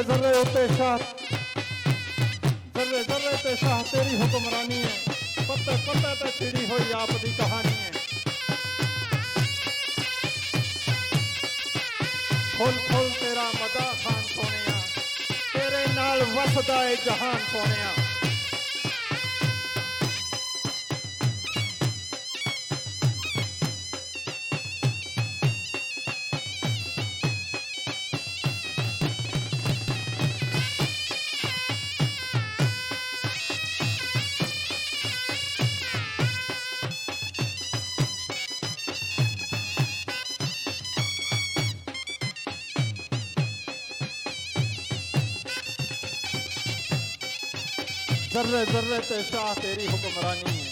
जर्रे उत्ते शाह, जर्रे जर्रे ते शाह तेरी हुक्मरानी है, पत्ते पत्ते ते छिड़ी हुई आप दी कहानी है। फुल फुल तेरा मदा खान सोनिया, तेरे नाल वसदा है जहान सोनिया। जर्रे जर्रे ते शाह तेरी हुक्मरानी है,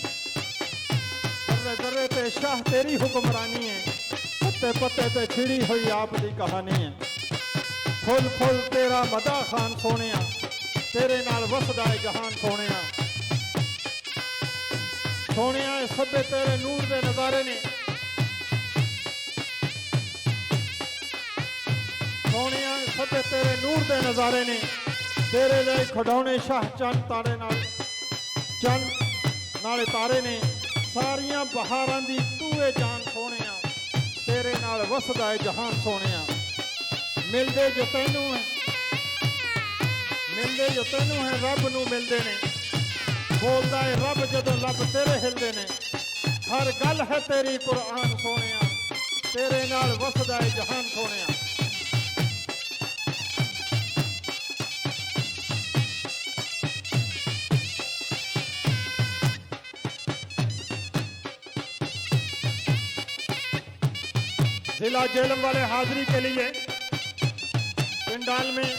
जर्रे जर्रे ते शाह तेरी हुक्मरानी है, पत्ते पत्ते ते छिड़ी हुई आप दी कहानी है। फुल फुल तेरा मदा खान सोनिया, तेरे नाल वसदा है जहान सोनिया। सोनिया सबे तेरे नूर दे नजारे ने, सोनिया सबे तेरे नूर दे नजारे ने, तेरे लिए खड़ौने शाह चंद तारे नाल चंद नाले तारे ने, सारियां बहारां दी तूए जान सोनिया, तेरे नाल वसदा है जहान सोनिया। मिलदे जो तैनू है, मिलदे जो तैनू है रब नू मिलदे ने, बोलदा है रब जदों लब तेरे हिलदे ने। हर गल है तेरी कुरान सोनिया, तेरे नाल वसदा है जहान सोनिया। जिला जेलम वाले हाजिरी के लिए पिंडाल में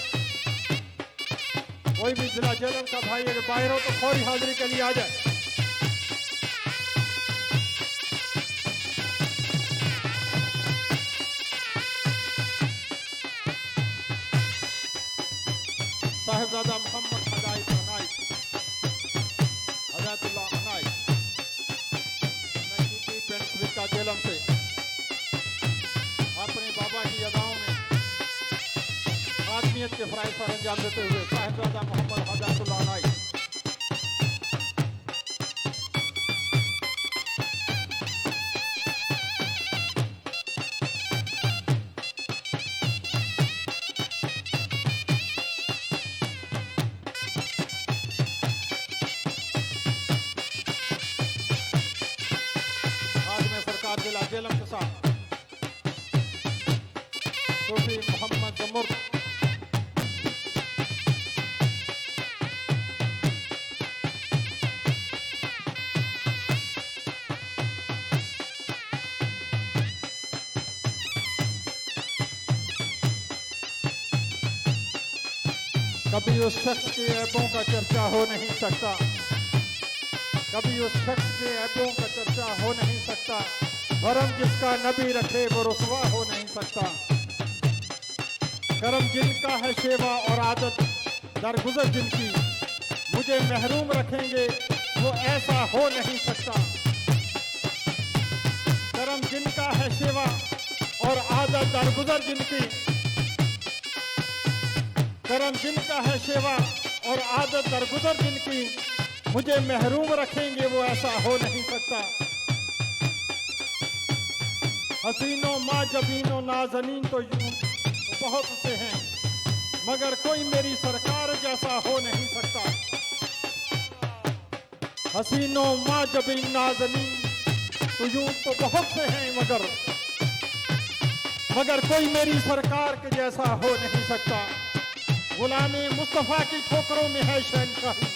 कोई भी जिला जेलम का भाई अगर बाहर हो तो फौरी हाजिरी के लिए आ जाए। साहिबजादा मोहम्मद हदायत अनाई, हदायतुल्लाह अनाई, पिंड का जेलम से अपने बाबा की अदाओं में आदमियत के फराइज पर अंजाम देते हुए साहिबजादा मोहम्मद हदायतुल्लाह अनाई। आज मैं सरकार जिला जेलम के साथ सूफी मोहम्मद जमुर कभी उस शख्स के ऐबों का चर्चा हो नहीं सकता, कभी उस शख्स के ऐबों का चर्चा हो नहीं सकता, भरम जिसका नबी रखे वो रुसवा हो नहीं सकता। करम जिनका है शेवा और आदत दरगुजर जिनकी, मुझे महरूम रखेंगे वो ऐसा हो नहीं सकता। करम जिनका है शेवा और आदत दरगुजर जिनकी, करम जिनका है शेवा और आदत दरगुजर जिनकी, मुझे महरूम रखेंगे वो ऐसा हो नहीं सकता। हसीनों माँ जबीनों नाजनीन तो यूं बहुत से हैं, मगर कोई मेरी सरकार जैसा हो नहीं सकता। हसीनों माँ जबीन नाजनीन तो यूं तो बहुत से हैं, मगर कोई मेरी सरकार के जैसा हो नहीं सकता। गुलामी मुस्तफा की ठोकरों में है शहनशाही,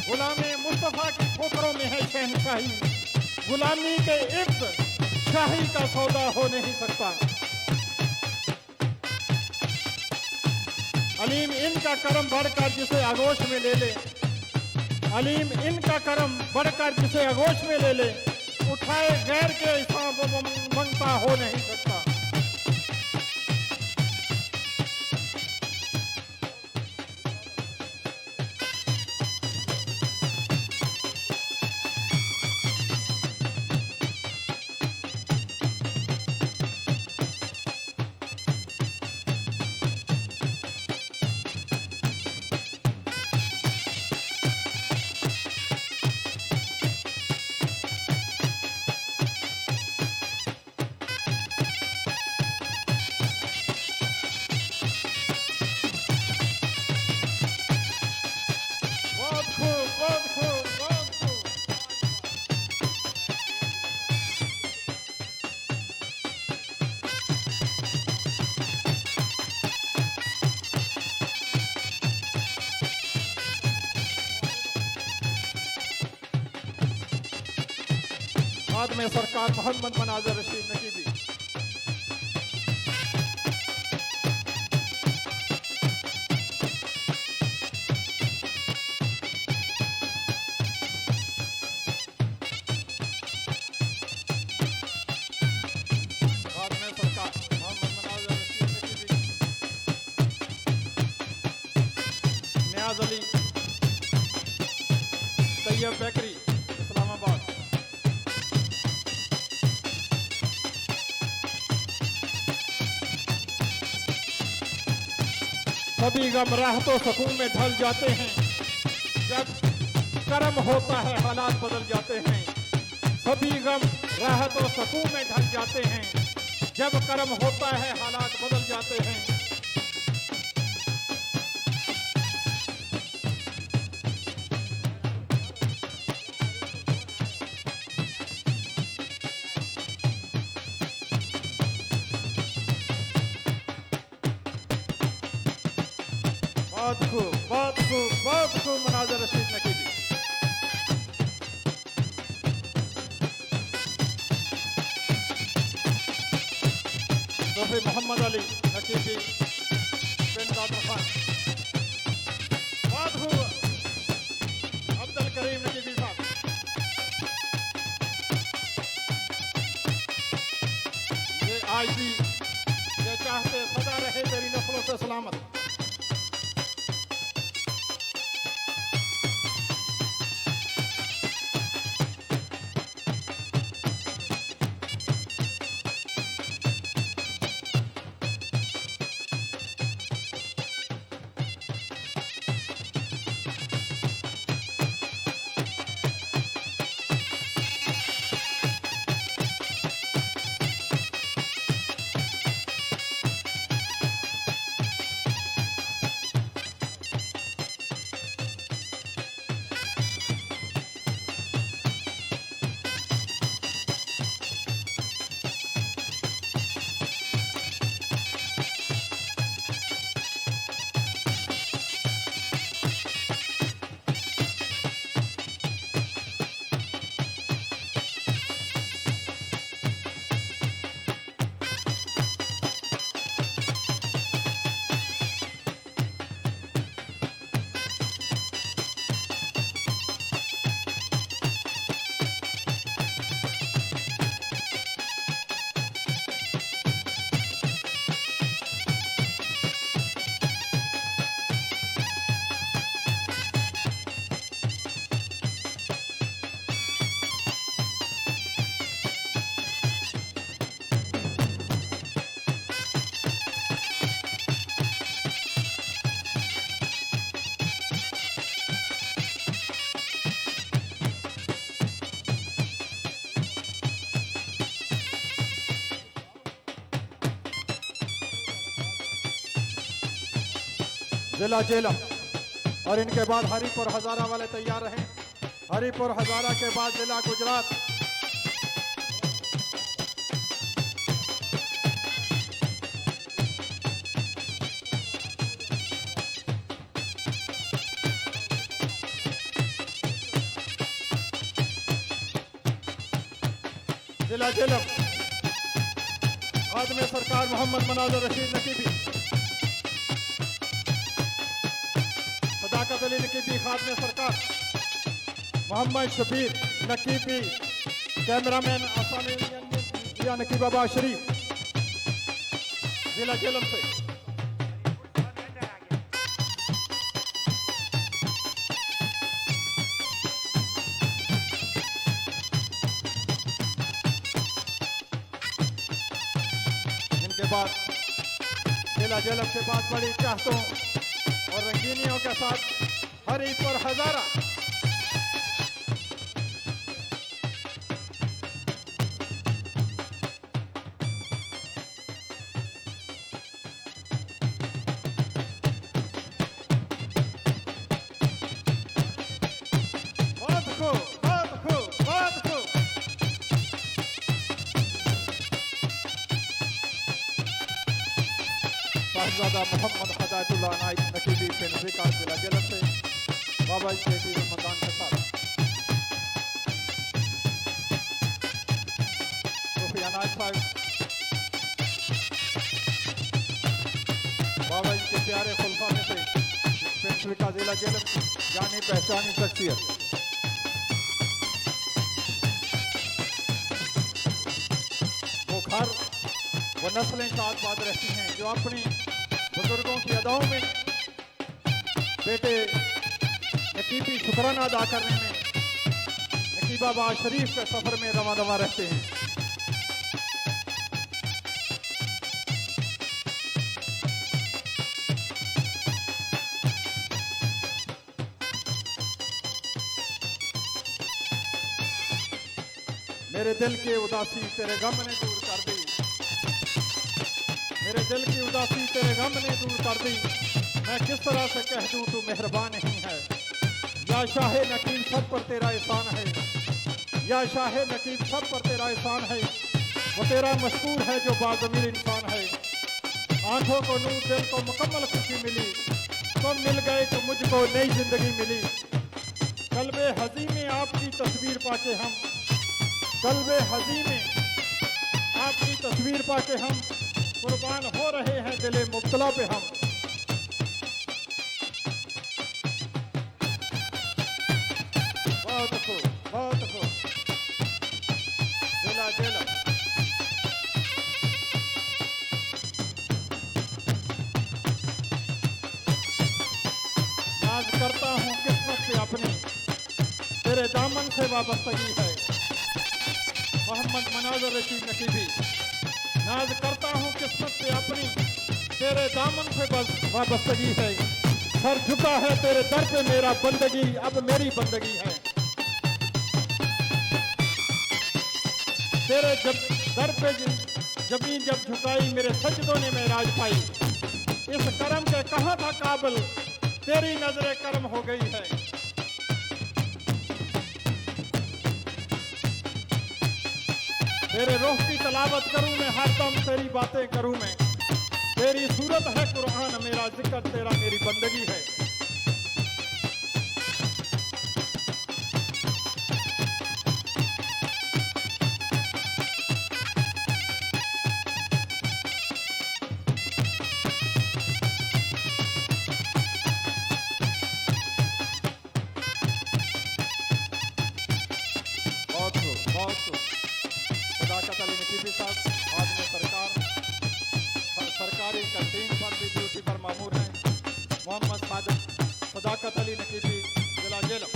गुलामी मुस्तफा की ठोकरों में है शहनशाही, गुलामी के इब्द शाही का सौदा हो नहीं सकता। अलीम इनका करम बढ़कर जिसे आगोश में ले ले, अलीम इनका करम बढ़कर जिसे आगोश में ले ले, उठाए गैर के हिसाब मंगता हो नहीं सकता। खादम सरकार मोहम्मद मनाजर रशीद नकीबी। अली तैयब बेकरी इस्लामाबाद। सभी गम राहतों सुकून में ढल जाते हैं, जब कर्म होता है हालात बदल जाते हैं। सभी गम राहतों सुकून में ढल जाते हैं, जब कर्म होता है हालात बदल जाते हैं। बहुत खूब मनाजर रशीद नकीबी। सोफी मोहम्मद अली नकीबी बिन दादर खान। बहुत खूब अब्दुल करीम नकीबी साहब। ये आज भी ये चाहते सदा रहे तेरी नस्लों से सलामत। जिला जेलम और इनके बाद हरिपुर हजारा वाले तैयार रहे। हरिपुर हजारा के बाद जिला गुजरात। जिला जेलम खादम सरकार मोहम्मद मनाजर रशीद नकीबी। सदाकत अली नकीबी खादम सरकार। मोहम्मद शबीर नकीबी कैमरामैन आसानिया नकीब बाबा शरीफ जिला जेलम से। इनके बाद जिला जेलम के बाद बड़ी चाहतों और रंगीनियों के साथ हरिपुर हजारा। साहिबजादा मोहम्मद हदायतुल्लाह नाइक नकीबी जिला जेलम से बाबा जी के रमजान के साथ। मुशफिका जिला जेलम की जानी पहचानी शख्सियत। वो घर वो नस्लें शाद बाद रहती हैं जो अपने बुजुर्गों की अदाओं में बेटे नकीबी शुक्राना अदा करने में नकीबाबाद शरीफ के सफर में रवा दवा रहते हैं। मेरे दिल की उदासी तेरे गम ने दूर कर दी, मेरे दिल की उदासी तेरे गम ने दूर कर दी। मैं किस तरह से कह दूं तू मेहरबान नहीं है। या शाह नकीब सब पर तेरा एहसान है, या शाह नकीब सब पर तेरा एहसान है। वो तेरा मशकूर है जो बाज़मीर इंसान है। आंखों को नूर, दिल को मुकम्मल खुशी मिली। तुम मिल गए तो मुझको नई जिंदगी मिली। कल्बे हज़ी में आपकी तस्वीर पाके हम, कल्बे हज़ी में आपकी तस्वीर पाके हम कुर्बान हो रहे हैं दिले मुब्तला पे हम। बहुत खूब, बहुत खूब। जिला जेलम नाज करता हूँ किस्मत से अपनी, तेरे दामन से वाबस्तगी है। मोहम्मद मनाज़र रशीद नकीबी। नाज करता हूँ किस्मत से अपनी, तेरे दामन से बस वाबस्तगी है। सर झुका है तेरे दर पे मेरा बंदगी, अब मेरी बंदगी है। तेरे जब दर पे जमीन जब झुकाई, मेरे सजदों ने मेराज पाई। इस करम के कहाँ था काबिल, तेरी नजरे करम हो गई है। तेरे रूह की तलावत करूं मैं, हर दम तेरी बातें करूं मैं। तेरी सूरत है कुरान, मेरा जिक्र तेरा मेरी बंदगी है। बहुत बहुत सदाकत अली नकीबी साहब आज में सरकारी कैंटीन पर भी ड्यूटी पर मामूर हैं। मोहम्मद सादिक सदाकत अली नकीबी जिला जेलम।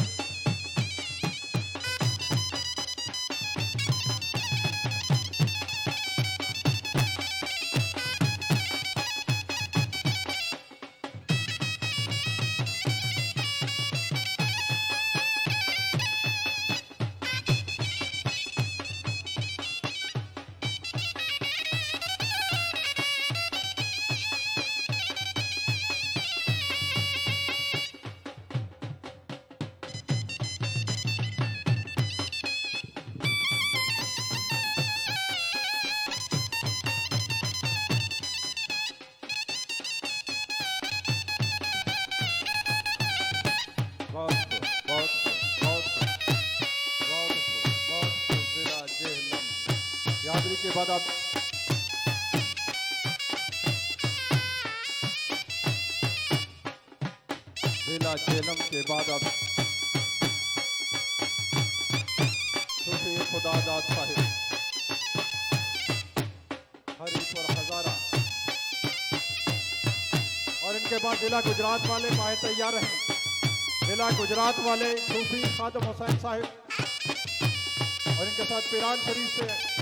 यादरी के बाद आप जिला जेलम के बाद अब सूफी खुदादाद साहिब हरीपुर हजारा और इनके बाद जिला गुजरात वाले माए तैयार हैं। जिला गुजरात वाले सूफी खादम हुसैन साहिब और इनके साथ पिरान शरीफ से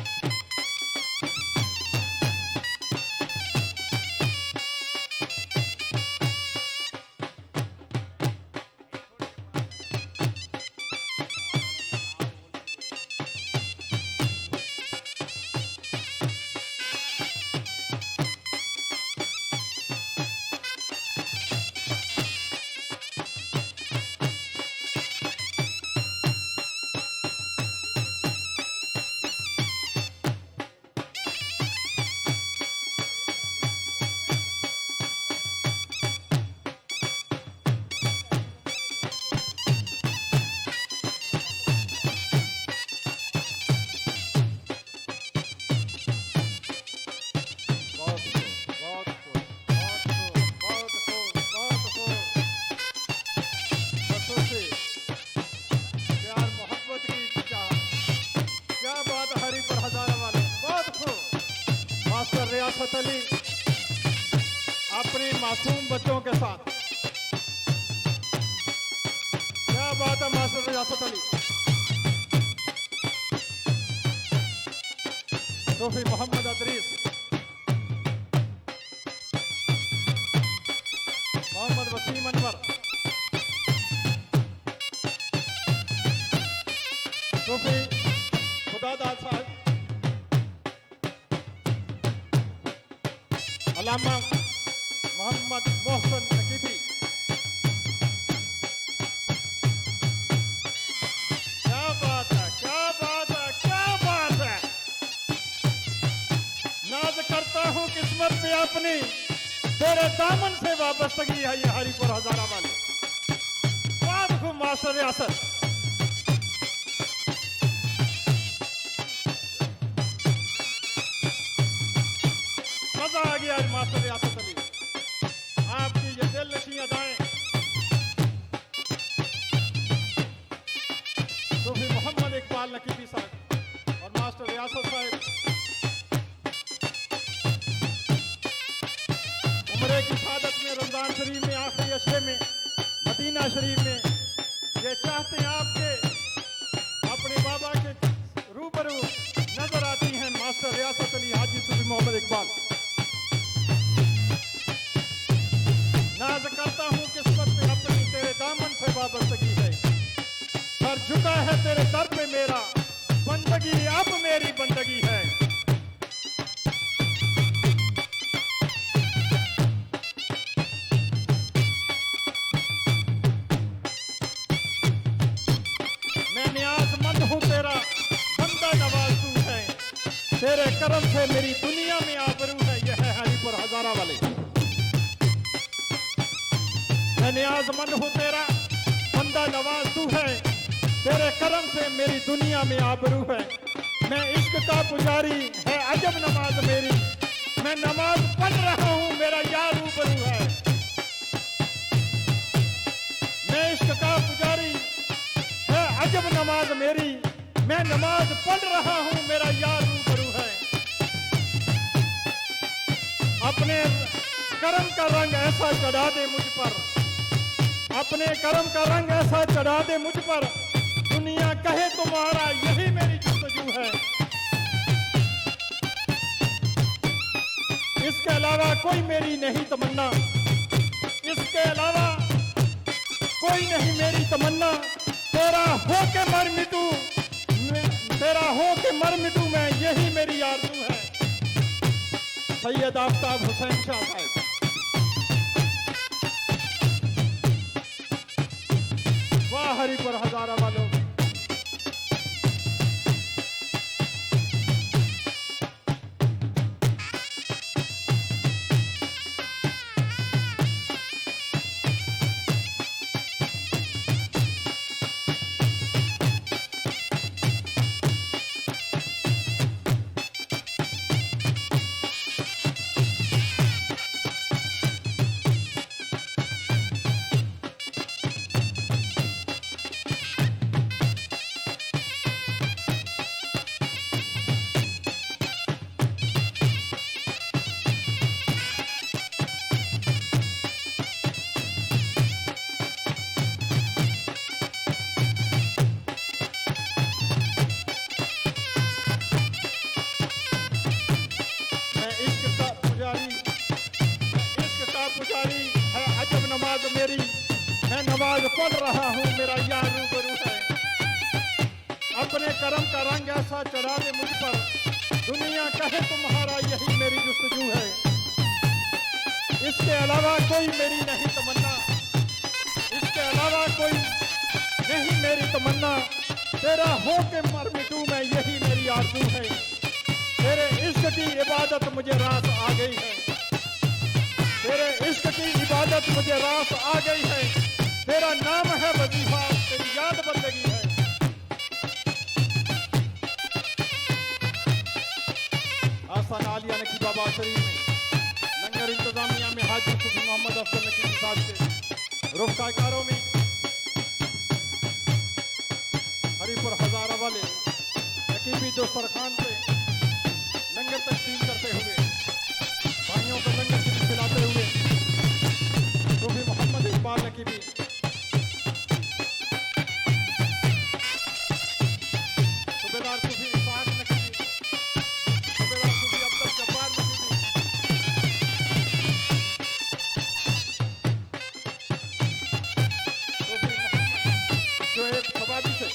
रियासत अली अपने मासूम बच्चों के साथ। क्या बात है मास्टर रियासत अली। सूफी मोहम्मद अदरीस, मोहम्मद वसीम अनवर, सूफी खुदादाद साहब, अल्लामा मोहम्मद मोहसन नकीबी। क्या बात है, क्या बात है, क्या बात है। नाज करता हूं किस्मत पे अपनी, तेरे दामन से वाबस्तगी है ये हरिपुर हजारा वाले। बात को मास्टर रियासत। मजा आ गया आज मास्टर रियासत अली, आपकी ये दिल नशी अदाएं। सूफी मोहम्मद इकबाल नकीबी साहब और मास्टर रियासत साहब उम्रे की शहादत में, रमजान शरीफ में, आखिरी अशरे में, मदीना शरीफ में ये चाहते हैं आपके अपने बाबा के रूबरू नजर आती हैं मास्टर रियासत अली हाजी सूफी मोहम्मद इकबाल। नाज करता हूं किस्मत पे अपनी, तेरे दामन से वाबस्तगी है। सर झुका है तेरे दर पे मेरा, बंदगी अब मेरी बंदगी है। मैं न्याज़मंद हूं तेरा, बंदा नवाज तू है। तेरे करम से मेरी दुनिया में आबरू है। यह है हरिपुर हजारा वाले। मैं नियाज़मंद हूँ तेरा, बंदा नवाज तू है। तेरे करम से मेरी दुनिया में आबरू है। मैं इश्क का पुजारी है अजब नमाज मेरी। मैं नमाज पढ़ रहा हूँ मेरा यार रूबरू है। मैं इश्क का पुजारी है अजब नमाज मेरी। मैं नमाज पढ़ रहा हूँ मेरा यार रूबरू है। अपने करम का रंग ऐसा चढ़ा दे मुझ पर, अपने करम का रंग ऐसा चढ़ा दे मुझ पर, दुनिया कहे तुम्हारा यही मेरी जुस्तजू है। इसके अलावा कोई मेरी नहीं तमन्ना, इसके अलावा कोई नहीं मेरी तमन्ना। तेरा हो के मर मिटू, तेरा हो के मर मिटू मैं, यही मेरी आरज़ू है। सैयद आफ्ताब हुसैन शाह साहब। वाह हरिपुर हजारा वालों। मेरी मैं नमाज पढ़ रहा हूँ मेरा यार रूबरू है। अपने करम का रंग ऐसा चढ़ा दे मुझ पर, दुनिया कहे तुम्हारा यही मेरी जुस्तजू है। इसके अलावा कोई मेरी नहीं तमन्ना, इसके अलावा कोई नहीं मेरी तमन्ना। तेरा हो के मर मिटूं मैं, यही मेरी आरज़ू है। तेरे इश्क की इबादत मुझे रास आ गई है, तेरे इश्क की इबादत मुझे रास आ गई है। तेरा नाम है वजीफा, तेरी याद बंदगी है। आसान आलिया नकी बाबा शरीफ में लंगर इंतजामिया में हाजी सूफी मोहम्मद अफजल नकी साहब के रुखसाकारों में हरिपुर हजारा वाले नकीबी दोस्तरखान पे लंगर तकसीम करते हुए नकीबी। सूबेदार सूफी इसाक नकीबी, सूबेदार सूफी अब्दुल जब्बार नकीबी, सूफी मोहम्मद शुएब सबादी से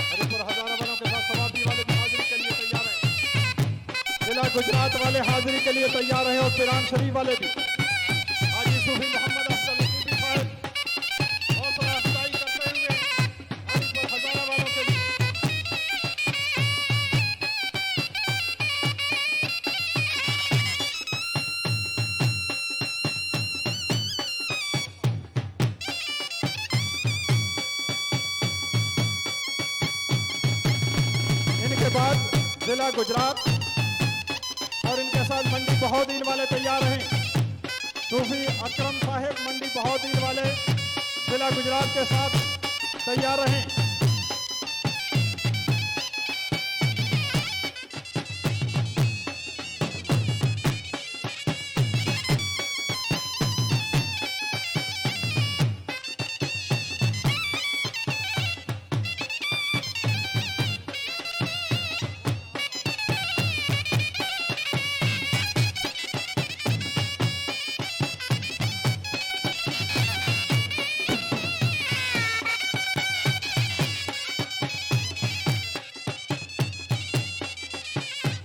हरिपुर हजारा वालों के साथ सवाबी वाले भी हाजिरी के लिए तैयार हैं। जिला गुजरात वाले हाजिरी के लिए तैयार हैं और पिरान शरीफ वाले भी। हाजी सूफी मोहम्मद अफजल नकीबी साहब हौसला अफजाई करते हुए हरिपुर हजारा वालों के लिए इनके बाद जिला गुजरात और इनके साथ मंडी बहोदीन वाले तैयार हैं। सूफी अकरम साहिब मंडी बहोदीन वाले जिला गुजरात के साथ तैयार रहें।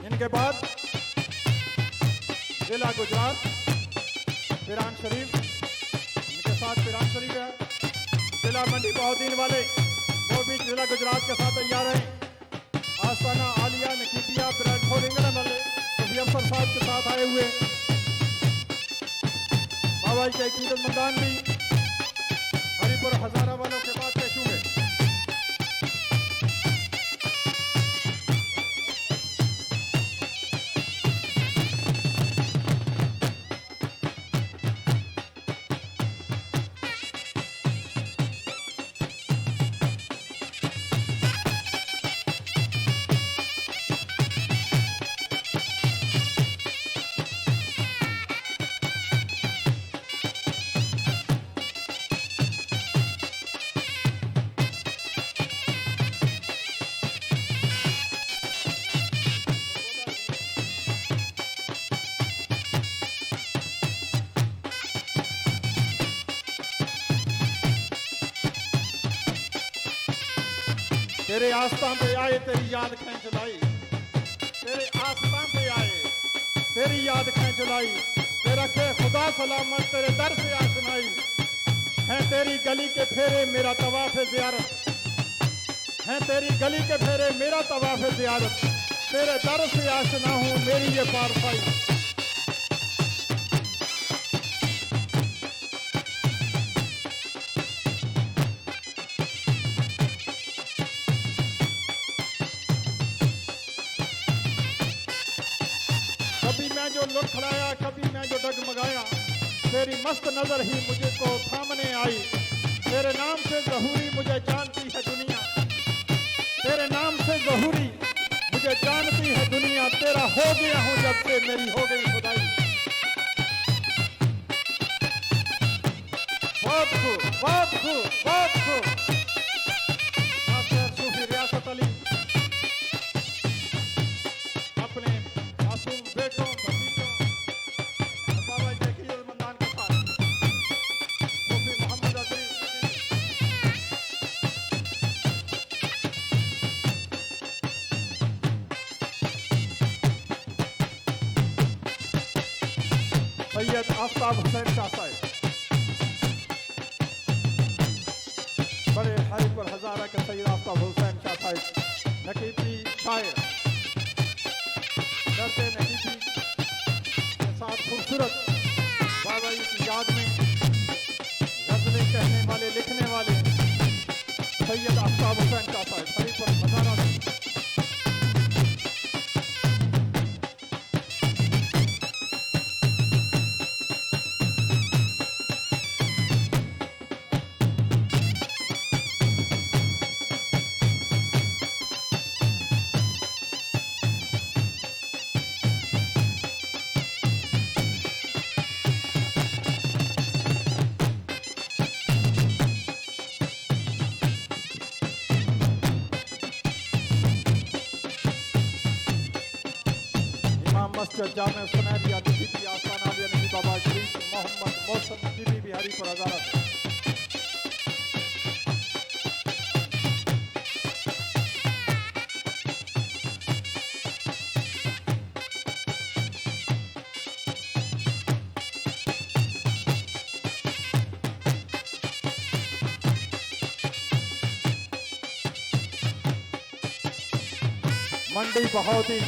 इनके बाद जिला गुजरात पिरान शरीफ, इनके साथ पिरान शरीफ है। जिला मंडी बहोदीन वाले वो भी जिला गुजरात के साथ तैयार हैं। आस्ताना आलिया नकीबिया ब्रैडफोर्ड इंग्लैंड वाले सूफी अफसर साहब के साथ आए हुए बाबा जी के कीमतमंदान भी हरिपुर हजारा वालों के बाद पेश हुए। तेरे आस्तां पे आए तेरी याद खींच लाई, तेरे आस्तां पे आए तेरी याद खींच लाई, तेरा के खुदा सलामत तेरे दर से आशनाई है। तेरी गली के फेरे मेरा तवाफ ज़ियारत है, तेरी गली के फेरे मेरा तवाफ ज़ियारत, तेरे दर से आशना हूँ मेरी ये पारसाई। कभी मैं जो लुढ़खड़ाया कभी मैं जो डगमगाया, तेरी मस्त नजर ही मुझे को थामने आई। तेरे नाम से ज़हूरी मुझे जानती है दुनिया, तेरे नाम से ज़हूरी मुझे जानती है दुनिया, तेरा हो गया हूँ जब से मेरी हो गई खुदाई। बहुत खूब बहुत खूब बहुत खूब। मास्टर सूफी रियासत अली अपने मासूम बेटों भतीजों बाबा जी के कीमतमंदान के साथ सूफी मोहम्मद अजीज सैयद आफ्ताब हुसैन शाह साहब बड़े हरिपुर हजारा के सैयद आफ्ताब हुसैन शाह साहब नकीबी शायर डरते नकीबी के साथ खूबसूरत बाबा जी की याद में गजलें कहने वाले लिखने वाले सैयद आफ्ताब हुसैन शाह साहब हरिपुर हजारा से मुर्शद जामे सुनैदी अतिथि आस्थाना आलिया नकी बाबा शरीफ मोहम्मद मौसम नकीबी बिहारी पर हजारा मंडी बहाउद्दीन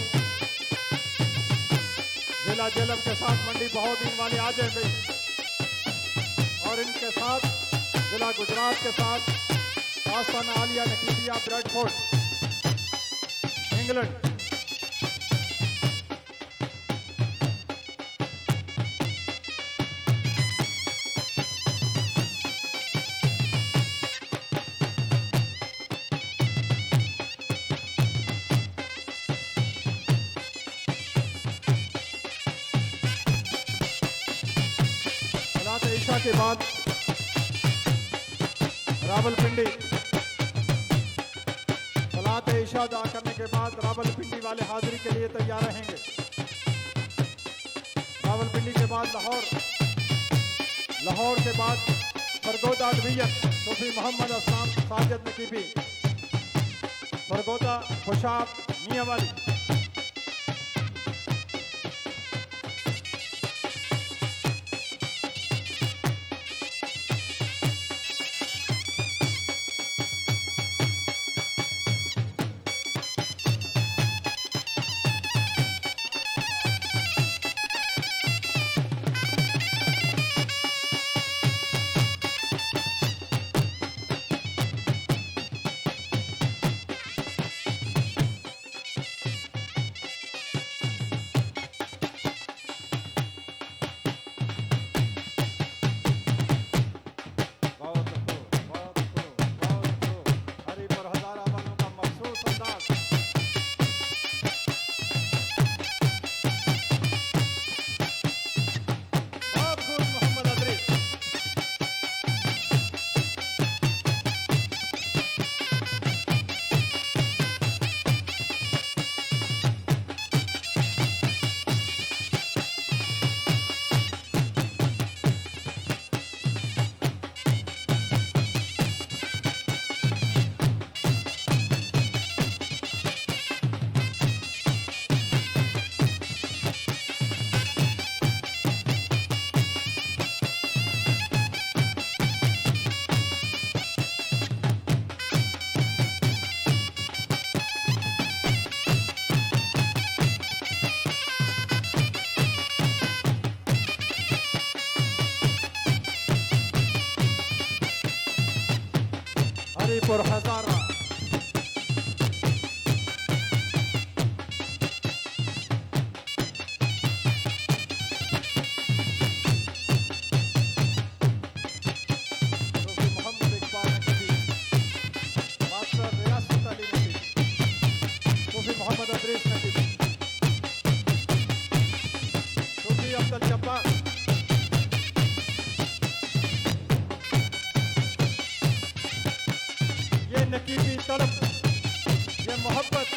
जिला जेलम के साथ मंडी बहाउद्दीन वाले आ जाएंगे और इनके साथ जिला गुजरात के साथ आस्थाना आलिया नकीबिया ब्रेडफोर्ड इंग्लैंड। ईशा के बाद रावलपिंडी सलात ईशा अदा करने के बाद रावलपिंडी वाले हाजिरी के लिए तैयार रहेंगे। रावलपिंडी के बाद लाहौर, लाहौर के बाद सरगोदा डिवीजन सूफी मोहम्मद असलाम साजिद नकीबी, सरगोदा खुशाब मियाँवाली। हरिपुर हजारा मोहम्मद इकबाल नकीबी, मास्टर रियासत अली नकीबी, सूफी मोहम्मद अदरीस नकीबी, सूफी अब्दुल जब्बार, नकीबी तड़प, ये मोहब्बत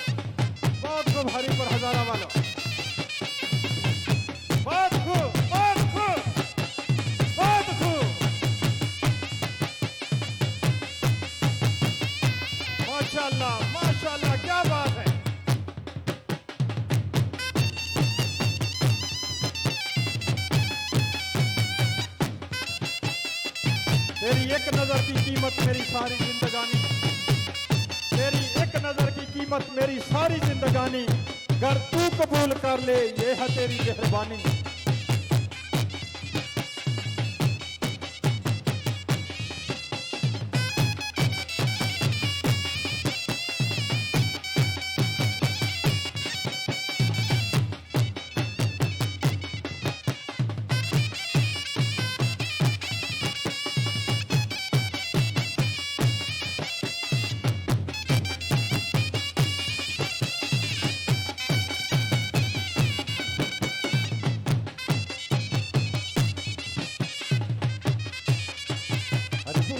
बहुत खूब हरिपुर हजारा वालों, बहुत खूब, बहुत खूब, बहुत खूब। माशाल्लाह, माशाल्लाह, क्या बात है। तेरी एक नजर की कीमत मेरी सारी जिंदगानी, तेरी एक नजर की कीमत मेरी सारी जिंदगानी, अगर तू कबूल कर ले ये है तेरी मेहरबानी।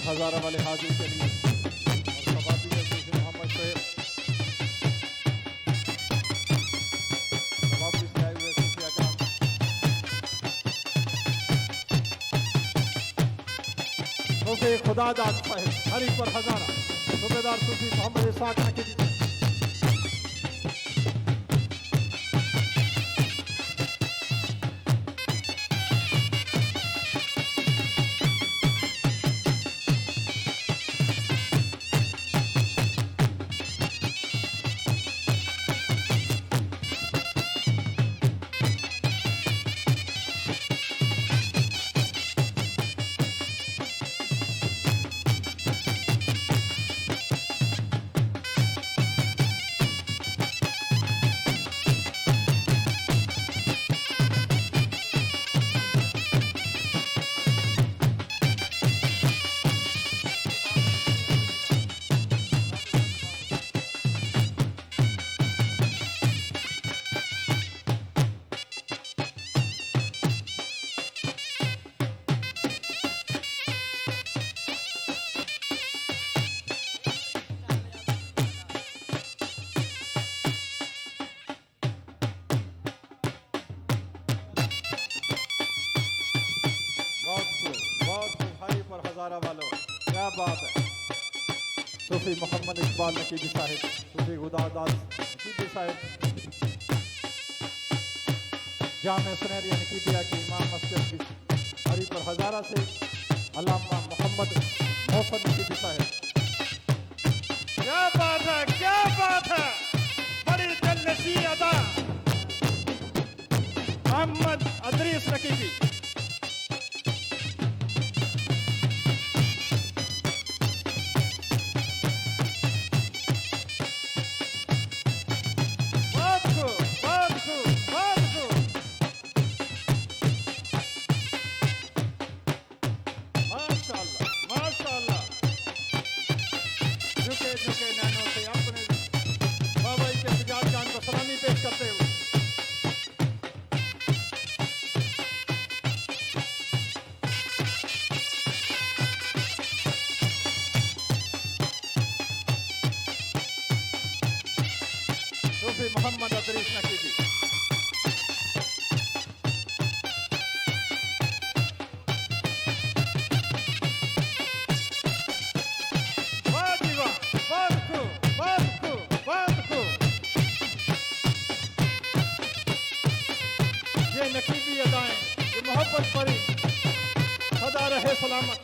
हजारा वाले हाजिर के लिए और सवाबी है मोहम्मद शोएब, सवाबी से आए हुए सूफी सूफी खुदादाद साहिब हरिपुर हजारा सूबेदार सूफी मोहम्मद इसाक नकीबी। हजारा वालों क्या बात है। सूफी मोहम्मद इकबाल नकीबी साहिब सूफी खुदादाद नकीबी साहिब जामे सुनहरिया नकीबिया की इमाम मस्जिद हरिपुर हजारा से अल्लामा मोहम्मद मोहसन नकीबी साहिब। क्या बात है, क्या बात है, बड़ी दिलनशी अदा मोहम्मद अदरीस नकीबी। मोहम्मद अदरीस नकीबी ये नकीबी अदाएं ये मोहब्बत परी सदा रहे सलामत।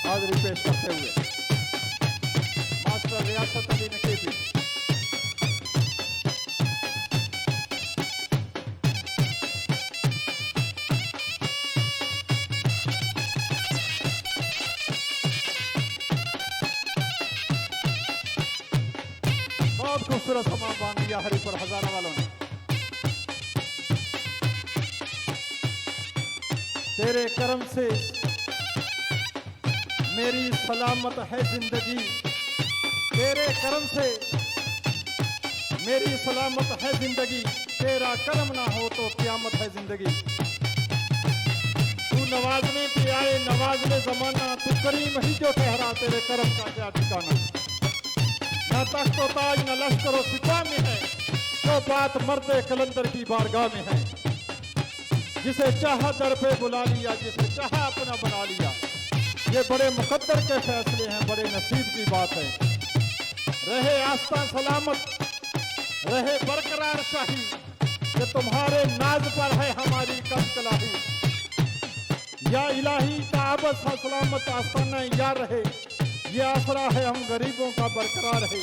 हाजिरी पेश करते हुए मास्टर रियासत अली नकीबी बहुत खूबसूरत समा बांध दिया हरिपुर हजारा वालों ने। तेरे करम से मेरी सलामत है जिंदगी, तेरे करम से मेरी सलामत है जिंदगी, तेरा करम ना हो तो क़यामत है जिंदगी। तू नवाजने पे आए नवाजने जमाना, तू करीम ही जो ठहरा तेरे करम का क्या ठिकाना। न तख्त व ताज न लश्कर व सिपाह में है, जो बात मर्दे कलंदर की बारगाह में है। जिसे चाहा दर पे बुला लिया, जिसे चाहा अपना बना लिया। ये बड़े मुकद्दर के फैसले हैं, बड़े नसीब की बात है। रहे आस्था सलामत, रहे बरकरार शाही, ये तुम्हारे नाज पर है हमारी कलकलाही। या इलाही ताबत सलामत आस्ताना या रहे, ये आसरा है हम गरीबों का बरकरार है।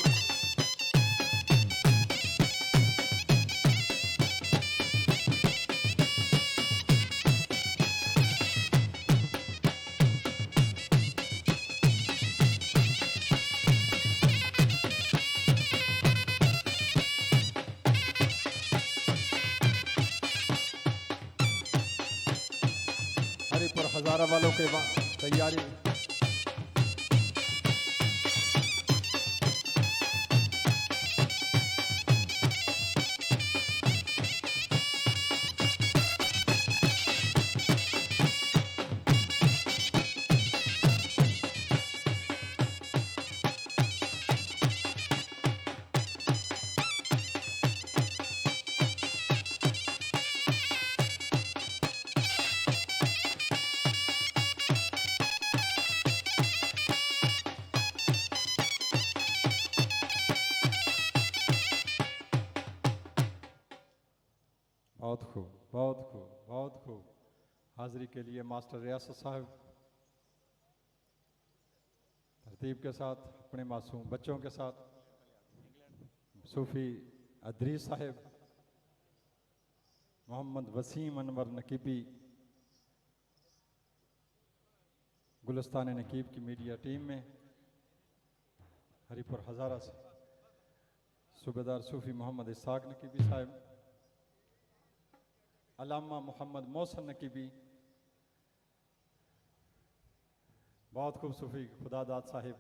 हरिपुर हजारा वालों के बाद तैयारी बहुत खूब, बहुत खूब, बहुत खूब। हाजिरी के लिए मास्टर रियासत साहब तरतीब के साथ अपने मासूम बच्चों के साथ सूफी अदरीस साहब, मोहम्मद वसीम अनवर नकीबी, गुलिस्तान नकीब की मीडिया टीम में हरीपुर हज़ारा से सूबेदार सूफी मोहम्मद इसाक नकीबी साहब, अल्लामा मोहम्मद मोहसन नकीबी, बहुत खूब सूफी खुदादाद साहिब,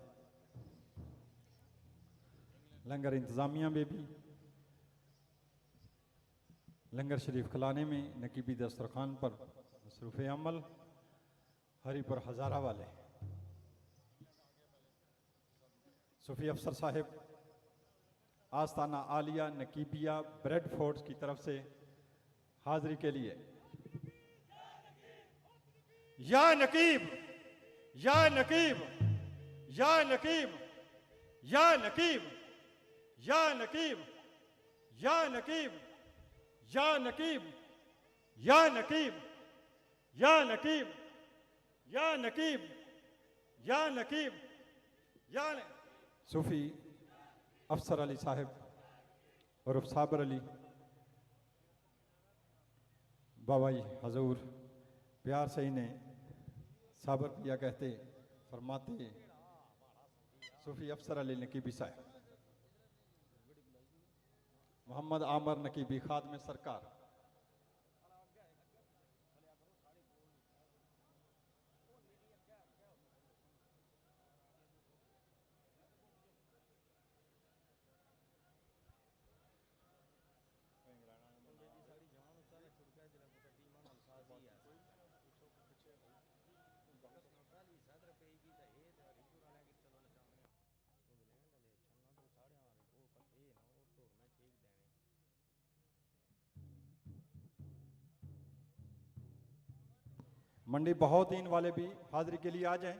लंगर इंतज़ामिया में भी लंगर शरीफ खिलाने में नकीबी दस्तरखान पर मसरूफ़ अमल हरीपुर हज़ारा वाले सूफी अफसर साहिब आस्ताना आलिया नकीबिया ब्रेडफोर्ड की तरफ से हाजिरी के लिए या नकीब, या नकीब, या नकीब, या नकीब, या नकीब, या नकीब, या नकीब, या नकीब, या नकीब, या नकीब, या नकीब, या सूफी अफसर अली साहब और साबर अली बाबाई हजूर प्यार से इन्हें साबर पिया कहते फरमाते सूफी अफसर अली नकीबी साहब, मोहम्मद आमर नकीबी खादम सरकार, मंडी बहुत दिन वाले भी हाजिरी के लिए आ जाएं।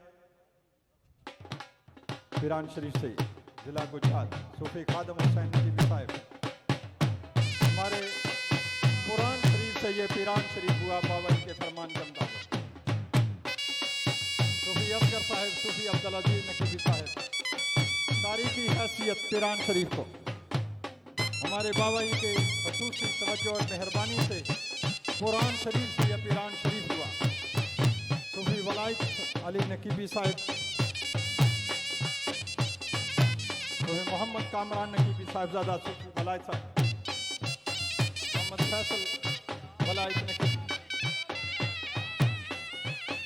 पीरान शरीफ से जिला गुजरात सूफी खादम हुसैन नकीबी साहब, हमारे कुरान शरीफ से ये पीरान शरीफ हुआ बाबा के फरमान के मुताबिक। सूफी असगर साहब सूफी अब्दुल अजीज नकीबी साहब, तारीखी हैसियत पीरान शरीफ को हमारे बाबा के खसूसी तवज्जो और मेहरबानी से कुरान शरीफ से यह पीरान शरीफ हुआ। सूफी वलायत अली नकीबी साहब, सूफी मोहम्मद कामरान नकीबी साहबजादा सूफी वलायत साहब, मोहम्मद फैसल वलायत नकीबी,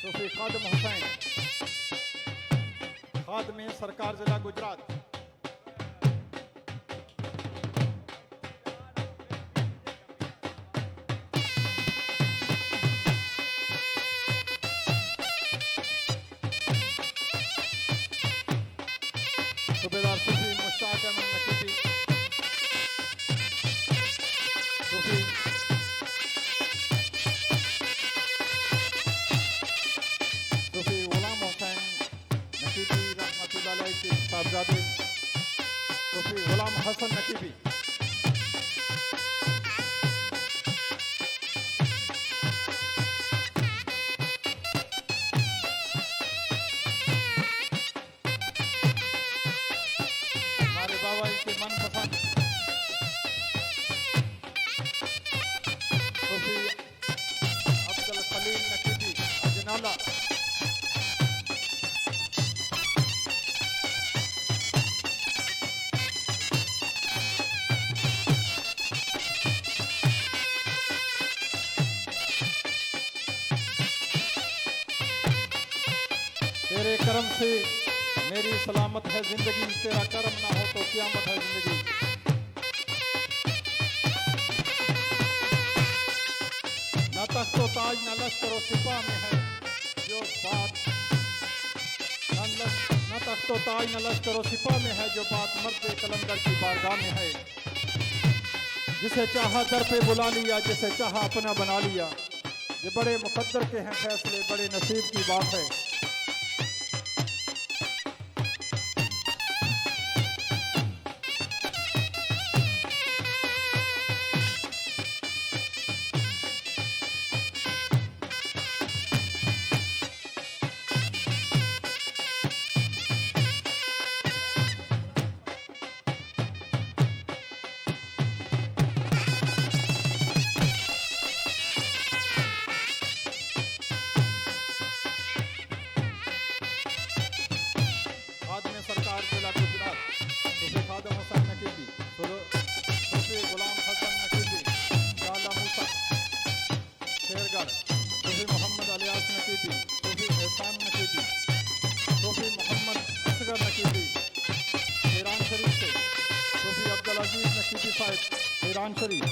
सूफी खादम हुसैन खादम सरकार जिला गुजरात, सूबेदार सूफी मुश्ताक अहमद नकीबी, सूफी सूफी गुलाम हुसैन नकीबी रहमतुल्लाह अलैह के साहबजादे, सूफी गुलाम हसन नकीबी, हमारे बाबा के मनपसंद सूफी अब्दुल खलील नकीबी अजनाला, तेरे करम से मेरी सलामत है जिंदगी, तेरा करम ना हो तो क़यामत है जिंदगी। न तख्त व ताज न लश्कर व सिपा में है जो बात, न तख्त व ताज न लश्कर व सिपा में है जो बात, मर्द कलंदर की बारगाह में है। जिसे चाहा दर पे बुला लिया, जिसे चाहा अपना बना लिया। ये बड़े मुकद्दर के हैं फैसले, बड़े नसीब की बात है। खादम सरकार जिला गुजरात सूफी खादम हुसैन नकीबी, सूफी गुलाम हसन नकीबी, शाला मूसा शेरगढ़, सूफी मोहम्मद अलियास नकीबी, सूफी एहसान नकीबी, सूफी मोहम्मद असगर नकीबी ईरान शरीफ से, सूफी अब्दुल अजीज नकीबी साहिब ईरान शरीफ,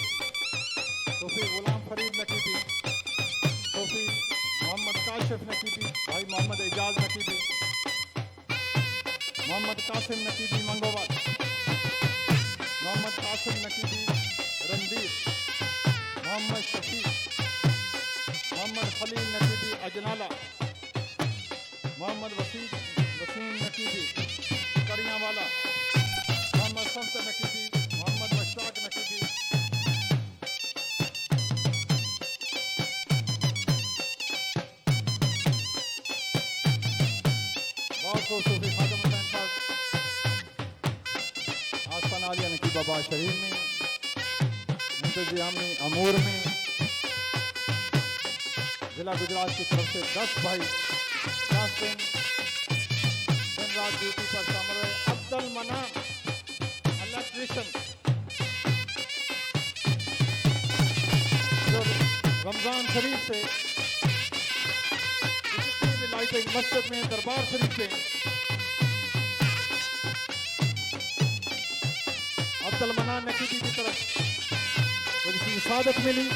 सूफी गुलाम फरीद नकीबी, सूफी मोहम्मद काशिफ नकीबी, भाई मोहम्मद एजाज नकीबी, मोहम्मद कासिम नकीबी मंगोवाल, मोहम्मद कासिम नकीबी रणबीर, मोहम्मद शफीक, मोहम्मद खलील नकीबी अजनाला, मोहम्मद वसीम नकीबी करियावाला, मोहम्मद सफ्त नकीबी, मोहम्मद मशताक नकीबी, बहुत खूब सूफी खादम हुसैन साहब आस्ताना आलिया नकीबाबाद शरीफ में, मुंतज़ियामी अमूर में, जिला गुजरात की तरफ से 10 भाई 10 दिन रात ड्यूटी पर शामिल रहे। अब्दुल मनान इलेक्ट्रिशियन जो रमज़ान शरीफ से जितनी भी लाइटिंग मस्जिद में, दरबार शरीफ में अब्दुल मनान नकीबी की तरफ मुझे शहादत मिली।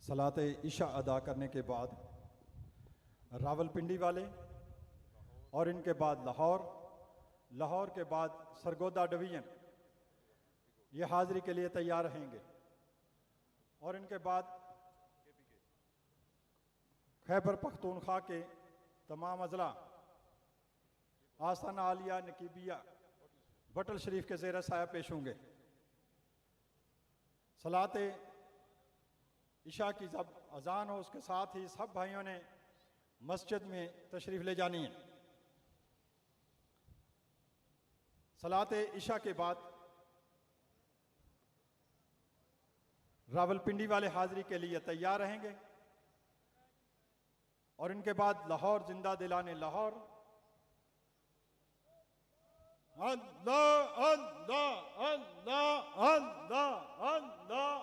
सलात इशा अदा करने के बाद रावलपिंडी वाले और इनके बाद लाहौर, लाहौर के बाद सरगोदा डिवीज़न ये हाज़िरी के लिए तैयार रहेंगे और इनके बाद खैबर पख्तूनख्वा के तमाम अजला आस्ताना आलिया नकीबिया बटल शरीफ के ज़ेर साया पेश होंगे। सलात इशा की जब अजान हो उसके साथ ही सब भाइयों ने मस्जिद में तशरीफ़ ले जानी है। सलात इशा के बाद रावलपिंडी वाले हाज़िरी के लिए तैयार रहेंगे और इनके बाद लाहौर जिंदा दिलाने लाहौर। अल्लाह अल्लाह अल्लाह अल्लाह अल्लाह